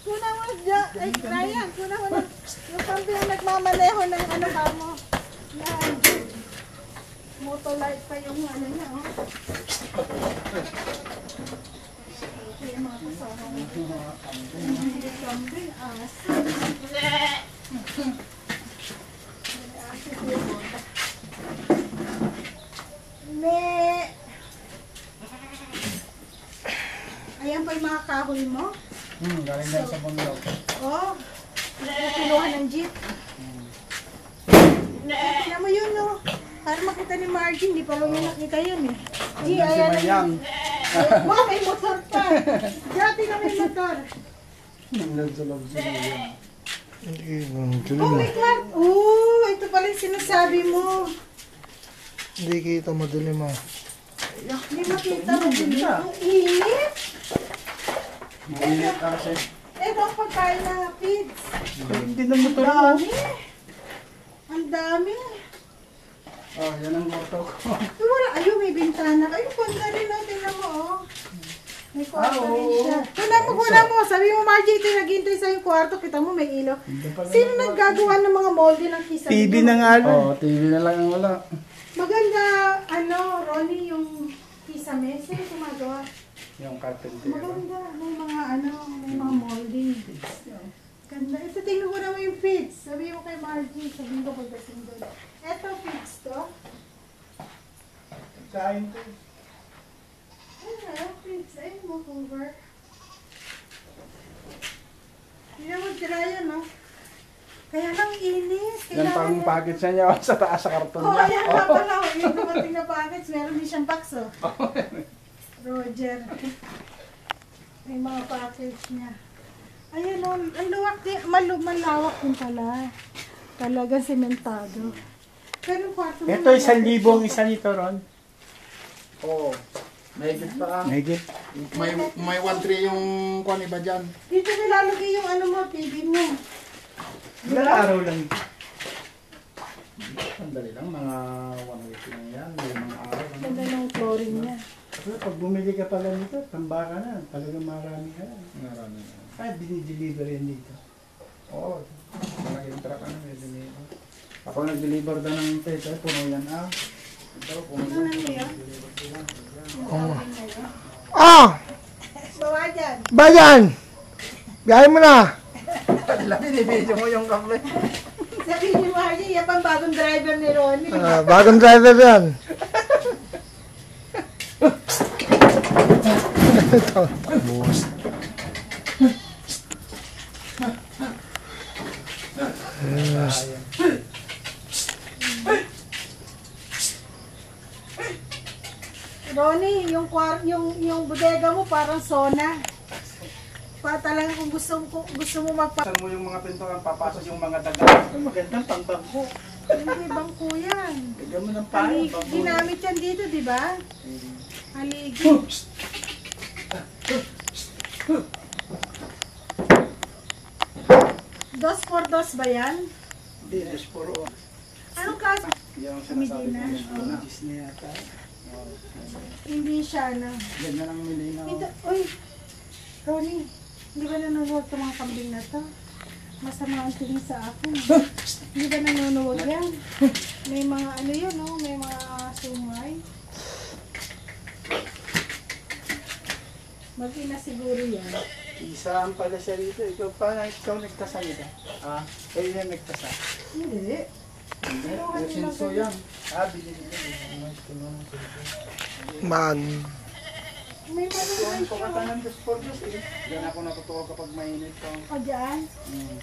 Kuna mo dyan. Ay, Ryan, kuna mo na. Yung kambing ang nagmamaneho ng ano ka mo. Yan. Motolight pa yung ano niya, oh. Okay, mga kasama mo. Hindi kambing, aso. Ayan pa yung mga kahoy mo? Galing na sa bundok. Oh, kinuha ng jeep. Tignan mo yun, no? Para makita ni Margie, hindi pa lang yung nakita yun, eh. G, ayan na yun. Wow, may motor pa. Dati na may motor. Nandun sa loob sila yan. Oh my God! Oh, ito pala yung sinasabi mo. Hindi kita madilim ah. Hindi makita mo din. Ang init. Mainit kasi. Ito ang pagkain na pigs. Hindi na motor Ang mo. dami. Ang dami. Oh, yan ang motor ko. Wala. Ayun, may bintana. Ayun, punta rin natin. Tingnan mo, oh. May kwarto rin siya. Kunan mo. Sabi mo, Margie, ito naghintay sa yung kwarto. Kita mo, may ilaw. Sino naggagawa ng mga molde ng kisame? TV na nga lang. Oh, TV na lang ang wala. Maganda, Ronnie, yung kisame. Sino gumagawa? Yung carpenter. Maganda. May mga molding. Ganda. Ito, tingnan ko naman yung pigs. Sabi mo kay Margie, sabihin ko pagdating doon. Ito, pigs to. Kain ko. Ano, pigs. Ayun mo, cover. Hindi mo yan, no? Kaya lang init. Yan pang package niya sa taas sa karton Oo, niya. ayan nga pala. Yung dumating na package, meron din siyang box, oh. Roger. May mga package niya. Ayan, oh, ang luwak din. Malawak din pala. Talagang sementado. Pero kwarto Ito 1,000 ang isa nito, Ron. Oo. Mahigit pa. Mahigit. May 1-3 yung kuwan iba dyan. dito nilalagay yung ano mo, TV mo. Ilang araw lang. Sandali lang, mga 1 week lang yan. May mga araw. Ganda ng flooring niya. Pero pag bumili ka pala nito, tamba ka na. Talagang marami ka na. Marami na. Ay, dinideliver yan dito. Oo. Malaging truck ano, may deliver. Ako nag-deliver na ng pesa, puno yan ah. Pero puno Ano yan. na yan? Ah! Bawa dyan. Bayan! Biyahe mo na! Labi, ni-video mo yung kape. Sabi ni Margie, yan pang bagong driver ni Ronnie. Bagong driver yan. Ito. Ronnie, yung bodega mo parang sauna. Pa talaga kung gusto mo magpa... Saan mo yung mga pintuan, papasok yung mga daga. Magandang pangbangko. Hindi bangko yan. Bigyan mo ng payo. Ginamit yan dito, di ba? Haligi. Dos por dos ba yan? Hindi, es puro. Anong klase? Yung sinasabi ko, Medina. es puro. Disney yata. Hindi siya na. Ganyan ang milinaw. Ito, uy, Ronnie, hindi ba nanonood itong mga kambing na to? Masama ang tingin sa akin. Hindi ba nanonood yan? May mga ano yun, no? May mga sungay. Mag-ina siguro yan. Isaan pala siya rito. Ikaw nagtasa nito. Ah, kayo na nagtasa. Hindi. Hindi, yung sinso yan. Ah, binili ko. Man. May Yung mga pagkatanan dos por dos eh. Yan ako natutuwa kapag mainit. o dyan. Mm.